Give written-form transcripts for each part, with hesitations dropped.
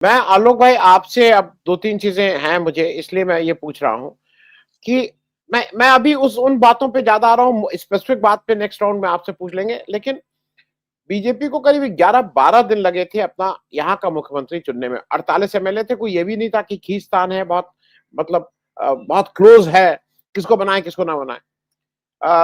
मैं आलोक भाई आपसे अब 2-3 चीज़ें हैं मुझे इसलिए मैं ये पूछ रहा हूँ कि मैं अभी उस उन बातों पे ज़्यादा आ रहा हूँ, स्पेसिफिक बात पे नेक्स्ट राउंड में आपसे पूछ लेंगे। लेकिन बीजेपी को करीब 11-12 दिन लगे थे अपना यहाँ का मुख्यमंत्री चुनने में। 48 एमएलए थे, कोई ये भी नहीं था कि खींचतान है बहुत, मतलब बहुत क्लोज है, किसको बनाएँ, किसको ना बनाएँ।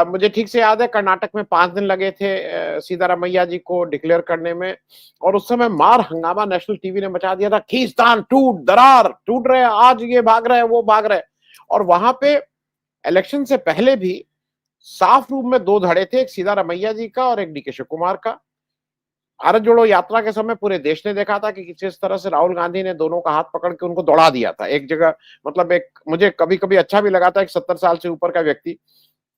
मुझे ठीक से याद है कर्नाटक में 5 दिन लगे थे सिद्धारमैया जी को डिक्लेयर करने में, और उस समय मार हंगामा नेशनल टीवी ने मचा दिया था, खींचतान, टूट, दरार, टूट रहे हैं, आज ये भाग रहे हैं, वो भाग रहे हैं। और वहां पे इलेक्शन से पहले भी साफ रूप में 2 धड़े थे, एक सिद्धारमैया जी का और एक डीके शिव कुमार का। भारत जोड़ो यात्रा के समय पूरे देश ने देखा था कि किस तरह से राहुल गांधी ने दोनों का हाथ पकड़ के उनको दौड़ा दिया था एक जगह। मतलब एक मुझे कभी कभी अच्छा भी लगा था, एक 70 साल से ऊपर का व्यक्ति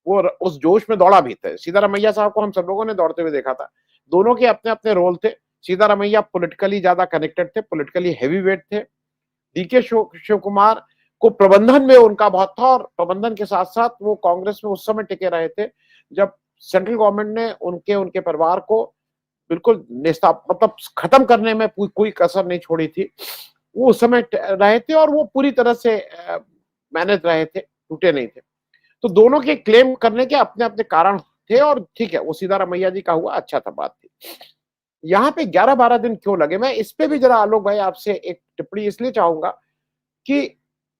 वो उस जोश में दौड़ा भी थे। सिद्धारमैया साहब को हम सब लोगों ने दौड़ते हुए देखा था। दोनों के अपने अपने रोल थे। सिद्धारमैया पॉलिटिकली ज्यादा कनेक्टेड थे, पॉलिटिकली हैवी वेट थे। डीके शिव कुमार को प्रबंधन में उनका बहुत था, और प्रबंधन के साथ साथ वो कांग्रेस में उस समय टिके रहे थे जब सेंट्रल गवर्नमेंट ने उनके उनके परिवार को बिल्कुल निस्ता मतलब खत्म करने में कोई कसर नहीं छोड़ी थी। वो उस समय रहे थे और वो पूरी तरह से मैनेज रहे थे, टूटे नहीं थे। तो दोनों के क्लेम करने के अपने अपने कारण थे, और ठीक है वो सिद्धारमैया जी का हुआ, अच्छा था, बात थी। यहाँ पे 11-12 दिन क्यों लगे, मैं इस पे भी जरा आलोक भाई आपसे एक टिप्पणी इसलिए चाहूंगा कि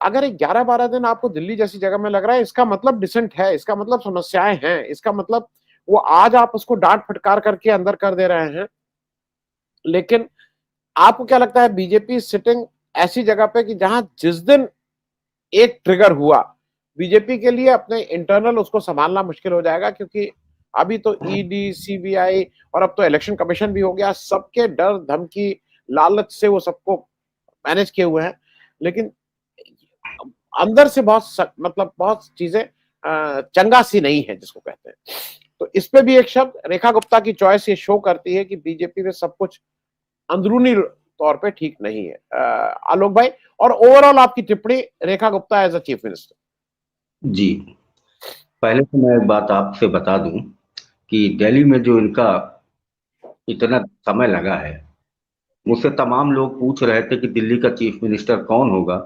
अगर 11-12 दिन आपको दिल्ली जैसी जगह में लग रहा है, इसका मतलब डिसेंट है, इसका मतलब समस्याएं हैं, इसका मतलब वो आज आप उसको डांट फटकार करके अंदर कर दे रहे हैं। लेकिन आपको क्या लगता है बीजेपी सिटिंग ऐसी जगह पे कि जहां जिस दिन एक ट्रिगर हुआ, बीजेपी के लिए अपने इंटरनल उसको संभालना मुश्किल हो जाएगा, क्योंकि अभी तो ईडी, सीबीआई और अब तो इलेक्शन कमीशन भी हो गया, सबके डर धमकी लालच से वो सबको मैनेज किए हुए हैं। लेकिन अंदर से मतलब बहुत चीजें चंगा सी नहीं है जिसको कहते हैं। तो इस पे भी एक शब्द, रेखा गुप्ता की चॉइस ये शो करती है कि बीजेपी में सब कुछ अंदरूनी तौर पे ठीक नहीं है। आलोक भाई, और ओवरऑल आपकी टिप्पणी Rekha Gupta as a chief minister. जी। पहले तो मैं एक बात आपसे बता दूं कि दिल्ली में जो इनका इतना समय लगा है, मुझसे तमाम लोग पूछ रहे थे कि दिल्ली का चीफ मिनिस्टर कौन होगा।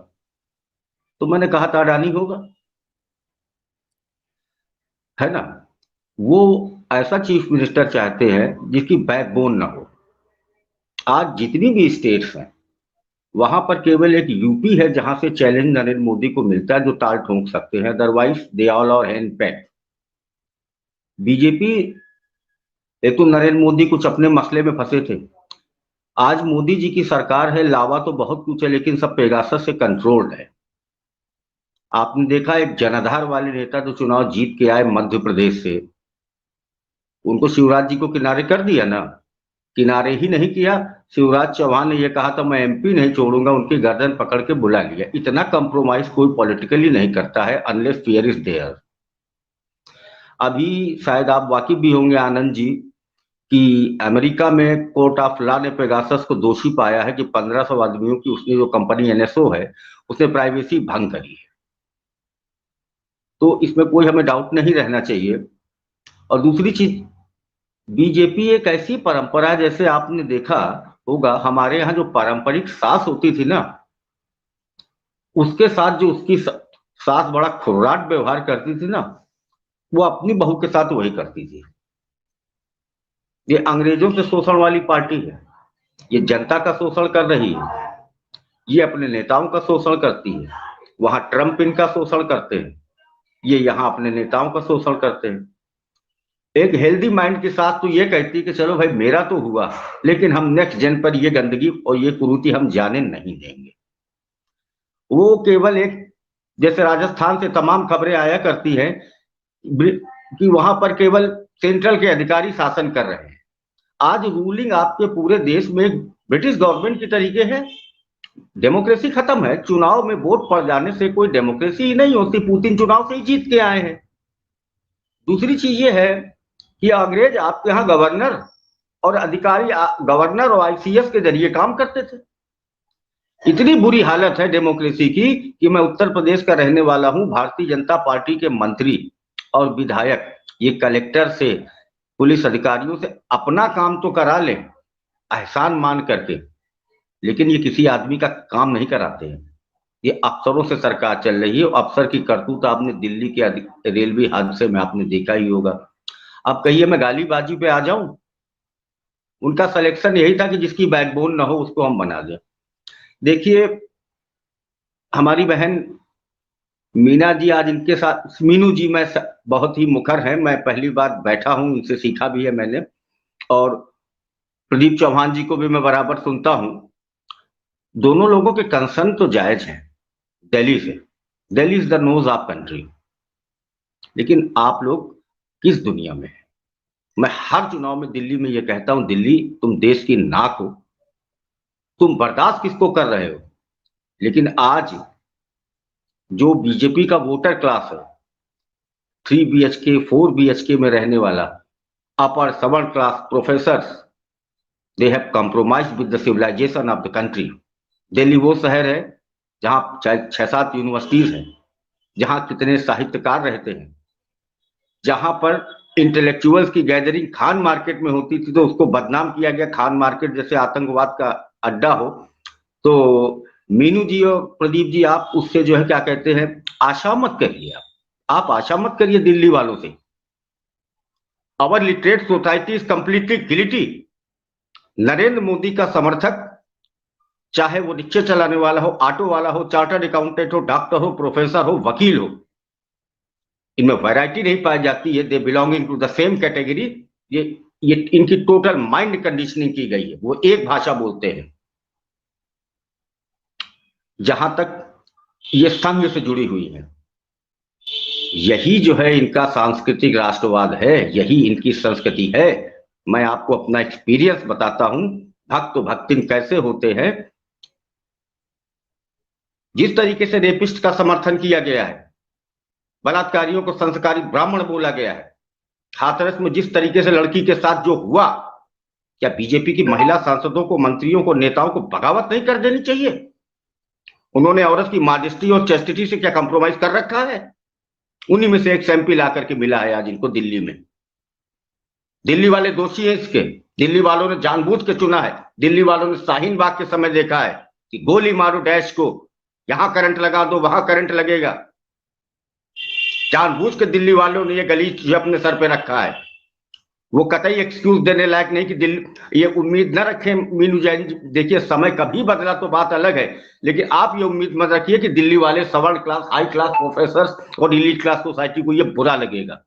तो मैंने कहा था अडानी होगा, है ना। वो ऐसा चीफ मिनिस्टर चाहते हैं जिसकी बैकबोन ना हो। आज जितनी भी स्टेट्स हैं, वहां पर केवल एक यूपी है जहां से चैलेंज नरेंद्र मोदी को मिलता है, जो ताल ठोक सकते हैं। Otherwise they all are hand pack. BJP, एक तो नरेंद्र मोदी कुछ अपने मसले में फंसे थे। आज मोदी जी की सरकार है, लावा तो बहुत कुछ है लेकिन सब पेगासस से कंट्रोल्ड है। आपने देखा एक जनाधार वाले नेता जो चुनाव जीत के आए मध्य प्रदेश से, उनको शिवराज जी को किनारे कर दिया ना। किनारे ही नहीं किया, शिवराज चौहान ने यह कहा था मैं एमपी नहीं छोड़ूंगा, उनकी गर्दन पकड़ के बुला लिया। इतना कंप्रोमाइज कोई पॉलिटिकली नहीं करता है अनलेस फियर इज देयर। अभी शायद आप वाकिफ भी होंगे आनंद जी कि अमेरिका में कोर्ट ऑफ लॉ ने पेगासस को दोषी पाया है कि 1500 आदमियों की उसने जो कंपनी एनएसओ है, उसने प्राइवेसी भंग करी है। तो इसमें कोई हमें डाउट नहीं रहना चाहिए। और दूसरी चीज, बीजेपी एक ऐसी परंपरा है, जैसे आपने देखा होगा हमारे यहाँ जो पारंपरिक सास होती थी ना, उसके साथ जो उसकी सास बड़ा खुर्राट व्यवहार करती थी ना, वो अपनी बहू के साथ वही करती थी। ये अंग्रेजों से शोषण वाली पार्टी है, ये जनता का शोषण कर रही है, ये अपने नेताओं का शोषण करती है। वहां ट्रंप इनका शोषण करते हैं, ये यहाँ अपने नेताओं का शोषण करते हैं। एक हेल्दी माइंड के साथ तो ये कहती है कि चलो भाई मेरा तो हुआ, लेकिन हम नेक्स्ट जेन पर ये गंदगी और ये कुरीति हम जाने नहीं देंगे। वो केवल एक, जैसे राजस्थान से तमाम खबरें आया करती हैं कि वहां पर केवल सेंट्रल के अधिकारी शासन कर रहे हैं। आज रूलिंग आपके पूरे देश में ब्रिटिश गवर्नमेंट की तरीके है। डेमोक्रेसी खत्म है, चुनाव में वोट पड़ जाने से कोई डेमोक्रेसी ही नहीं होती। पुतिन चुनाव से ही जीत के आए हैं। दूसरी चीज ये है कि अंग्रेज आपके यहाँ गवर्नर और अधिकारी, गवर्नर और आईसीएस के जरिए काम करते थे। इतनी बुरी हालत है डेमोक्रेसी की कि मैं उत्तर प्रदेश का रहने वाला हूं, भारतीय जनता पार्टी के मंत्री और विधायक ये कलेक्टर से, पुलिस अधिकारियों से अपना काम तो करा लें एहसान मान करके, लेकिन ये किसी आदमी का काम नहीं कराते हैं। ये अफसरों से सरकार चल रही है। अफसर की करतूत आपने दिल्ली के रेलवे हादसे में आपने देखा ही होगा। अब कहिए मैं गालीबाजी पे आ जाऊं, उनका सिलेक्शन यही था कि जिसकी बैकबोन ना हो उसको हम बना दें। देखिए हमारी बहन मीना जी आज इनके साथ, मीनू जी मैं बहुत ही मुखर है, मैं पहली बार बैठा हूं, इनसे सीखा भी है मैंने। और प्रदीप चौहान जी को भी मैं बराबर सुनता हूं। दोनों लोगों के कंसर्न तो जायज हैं दिल्ली से। Delhi is the nose of country. लेकिन आप लोग किस दुनिया में हैं? मैं हर चुनाव में दिल्ली में यह कहता हूं, दिल्ली तुम देश की नाक हो, तुम बर्दाश्त किसको कर रहे हो? लेकिन आज जो बीजेपी का वोटर क्लास है, 3 BHK 4 BHK में रहने वाला अपर सवर्ण class professors, they have compromised with the civilization of the country. Delhi वो शहर है जहां 6-7 यूनिवर्सिटीज हैं, जहां कितने साहित्यकार रहते हैं, जहां पर इंटेलेक्चुअल्स की गैदरिंग खान मार्केट में होती थी तो उसको बदनाम किया गया, खान मार्केट जैसे आतंकवाद का अड्डा हो। तो मीनू जी और प्रदीप जी आप उससे जो है क्या कहते हैं, आशा मत करिए। आप आशा मत करिए दिल्ली वालों से। Our literate society is completely guilty. Narendra Modi का समर्थक, चाहे वो रिक्शे चलाने वाला हो, ऑटो वाला हो, चार्टर्ड अकाउंटेंट हो, डॉक्टर हो, प्रोफेसर हो, वकील हो, इनमें वैरायटी नहीं पाई जाती है। They belonging to the same category. ये इनकी टोटल माइंड कंडीशनिंग की गई है, वो एक भाषा बोलते हैं। जहां तक ये संघ से जुड़ी हुई है, यही जो है इनका सांस्कृतिक राष्ट्रवाद है, यही इनकी संस्कृति है। मैं आपको अपना एक्सपीरियंस बताता हूं, भक्त भक्तिन कैसे होते हैं। जिस तरीके से रेपिस्ट का समर्थन किया गया है, बलात्कारियों को संस्कारी ब्राह्मण बोला गया है, हाथरस में जिस तरीके से लड़की के साथ जो हुआ, क्या बीजेपी की महिला सांसदों को, मंत्रियों को, नेताओं को बगावत नहीं कर देनी चाहिए? उन्होंने औरत की मॉडेस्टी और चेस्टिटी से क्या कंप्रोमाइज कर रखा है? उन्हीं में से एक सैंपल आकर के मिला है आज इनको दिल्ली में। दिल्ली वाले दोषी हैं इसके। दिल्ली वालों ने जानबूझ के चुना है। दिल्ली वालों ने शाहीन बाग के समय देखा है कि गोली मारो डैश को, यहां करंट लगा दो वहां करंट लगेगा। जानबूझ के दिल्ली वालों ने ये गलीच जो अपने सर पे रखा है। वो कतई एक्सक्यूज देने लायक नहीं कि दिल्ली, ये उम्मीद न रखें मीनू जैन। देखिए समय कभी बदला तो बात अलग है, लेकिन आप ये उम्मीद मत रखिए कि दिल्ली वाले सवर्ण क्लास, हाई क्लास प्रोफेसर और इलीट क्लास सोसाइटी को ये बुरा लगेगा।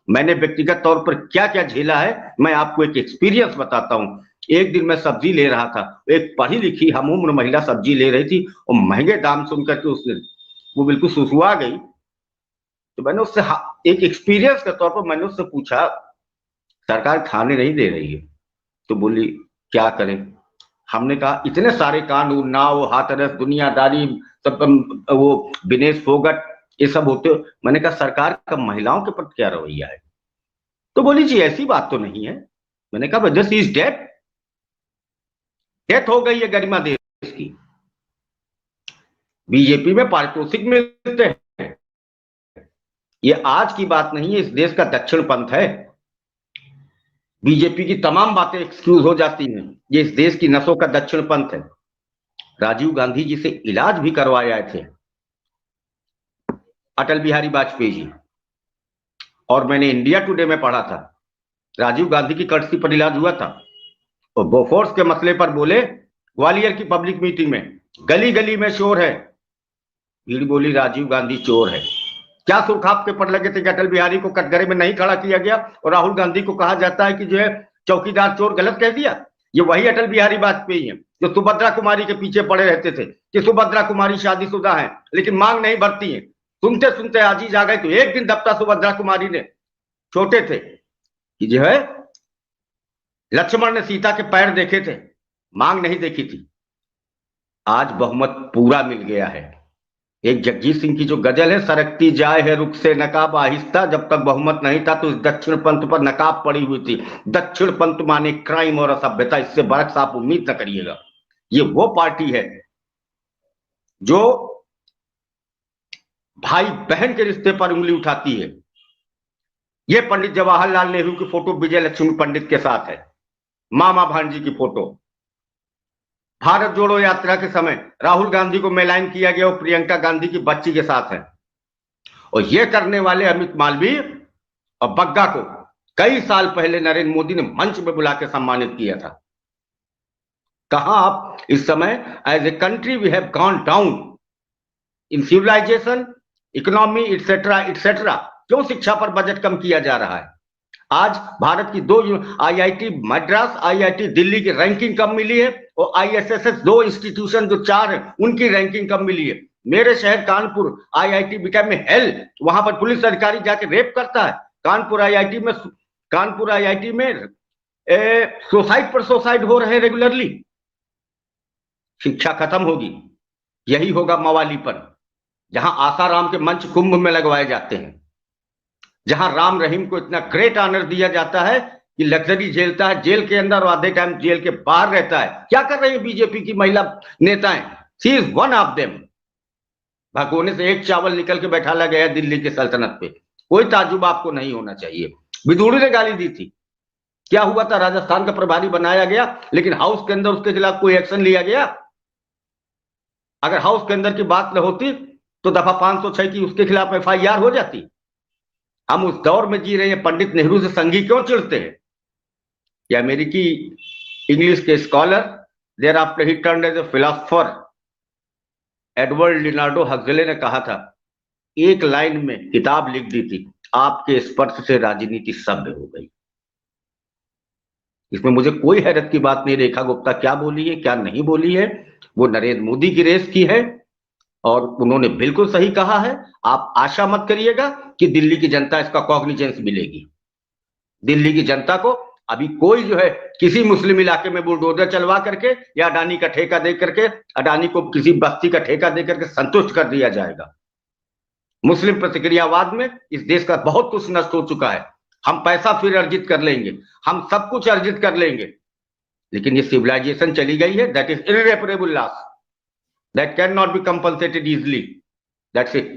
मैंने व्यक्तिगत तौर पर क्या क्या झेला है, मैं आपको एक एक्सपीरियंस बताता हूं। एक दिन मैं सब्जी ले रहा था, एक पढ़ी लिखी हम उम्र महिला सब्जी ले रही थी और महंगे दाम सुनकर के उसने वो बिल्कुल सुसुआ गई। तो मैंने उससे एक एक्सपीरियंस के तौर पर मैंने उससे पूछा, सरकार खाने नहीं दे रही है। तो बोली क्या करें? हमने कहा इतने सारे कानून, नाव, हाथरस, दुनियादारी, सब वो विनेश फोगट, ये सब होते हो। मैंने कहा सरकार का महिलाओं के प्रति क्या रवैया है? तो बोली जी ऐसी बात तो नहीं है। मैंने कहा दिस इज डेथ, डेथ हो गई है गरिमा देश की। बीजेपी में पारितोषिक मिलते हैं, ये आज की बात नहीं है, इस देश का दक्षिण पंथ है। बीजेपी की तमाम बातें एक्सक्यूज हो जाती हैं, ये इस देश की नसों का दक्षिण पंथ है। राजीव गांधी जी से इलाज भी करवाए आए थे अटल बिहारी वाजपेयी जी, और मैंने इंडिया टुडे में पढ़ा था राजीव गांधी की कर्सी पर इलाज हुआ था। और बोफोर्स के मसले पर बोले ग्वालियर की पब्लिक मीटिंग में, गली गली में शोर है। भीड़ बोली राजीव गांधी चोर है। क्या सुरखाप के पड़ लगे थे कि अटल बिहारी को कटघरे में नहीं खड़ा किया गया और राहुल गांधी को कहा जाता है कि जो है चौकीदार चोर, गलत कह दिया। ये वही अटल बिहारी वाजपेयी है जो सुभद्रा कुमारी के पीछे पड़े रहते थे कि सुभद्रा कुमारी शादीशुदा है लेकिन मांग नहीं भरती है। सुनते सुनते आजीज आ गए। तो एक दिन दबता सुभद्रा कुमारी ने, छोटे थे, कि जो है लक्ष्मण ने सीता के पैर देखे थे, मांग नहीं देखी थी। आज बहुमत पूरा मिल गया है। एक जगजीत सिंह की जो गजल है, सरकती जाए है रुख से नकाब आहिस्ता, जब तक बहुमत नहीं था तो इस दक्षिण पंथ पर नकाब पड़ी हुई थी। दक्षिण पंथ माने क्राइम और असभ्यता, इससे बरक्स आप उम्मीद न करिएगा। ये वो पार्टी है जो भाई बहन के रिश्ते पर उंगली उठाती है। ये पंडित जवाहरलाल नेहरू की फोटो विजय लक्ष्मी पंडित के साथ है, मामा भांजी की फोटो। भारत जोड़ो यात्रा के समय राहुल गांधी को मेलाइन किया गया, वो प्रियंका गांधी की बच्ची के साथ है। और ये करने वाले अमित मालवीय और बग्गा को कई साल पहले नरेंद्र मोदी ने मंच में बुला के सम्मानित किया था। कहां आप इस समय? As a country we have gone down in civilization, economy etcetera etcetera. क्यों शिक्षा पर बजट कम किया जा रहा है? आज भारत की 2 आईआईटी मद्रास, आईआईटी दिल्ली की रैंकिंग कम मिली है, और आईएसएसएस 2 इंस्टीट्यूशन जो 4 है उनकी रैंकिंग कम मिली है। मेरे शहर Kanpur IIT become a hello, वहां पर पुलिस अधिकारी जाके रेप करता है। कानपुर आईआईटी में सुसाइड पर सुसाइड हो रहे हैं रेगुलरली। शिक्षा खत्म होगी, यही होगा मवाली पर, जहां आसाराम के मंच कुंभ में लगवाए जाते हैं, जहां राम रहीम को इतना ग्रेट ऑनर दिया जाता है कि लग्जरी झेलता है जेल के अंदर और आधे टाइम जेल के बाहर रहता है। क्या कर रही है बीजेपी की महिला नेताएं? She is one of them. भगोने से एक चावल निकल के बैठाला गया दिल्ली की सल्तनत पे, कोई ताजुब आपको नहीं होना चाहिए। विदुड़ी ने गाली दी थी, क्या हुआ था? राजस्थान का प्रभारी बनाया गया, लेकिन हाउस के अंदर उसके खिलाफ कोई एक्शन लिया गया? अगर हाउस के अंदर की बात न होती तो दफा 506 की उसके खिलाफ एफआईआर हो जाती। हम उस दौर में जी रहे हैं, पंडित नेहरू से संघी क्यों चिढ़ते हैं? ये अमेरिकी इंग्लिश के scholar, thereafter he turned as a philosopher, Edward Leonardo Huxley ने कहा था, एक लाइन में किताब लिख दी थी, आपके स्पर्श से राजनीति सभ्य हो गई। इसमें मुझे कोई हैरत की बात नहीं। रेखा गुप्ता क्या बोली है, क्या नहीं बोली है, वो नरेंद्र मोदी की रेस की है, और उन्होंने बिल्कुल सही कहा है। आप आशा मत करिएगा कि दिल्ली की जनता इसका कॉग्निजेंस मिलेगी। दिल्ली की जनता को अभी कोई जो है किसी मुस्लिम इलाके में बुलडोजर चलवा करके या अडानी का ठेका दे करके, अडानी को किसी बस्ती का ठेका दे करके संतुष्ट कर दिया जाएगा। मुस्लिम प्रतिक्रियावाद में इस देश का बहुत कुछ नष्ट हो चुका है। हम पैसा फिर अर्जित कर लेंगे, हम सब कुछ अर्जित कर लेंगे, लेकिन ये सिविलाइजेशन चली गई है। That is irreparable loss, that cannot be compensated easily. That's it.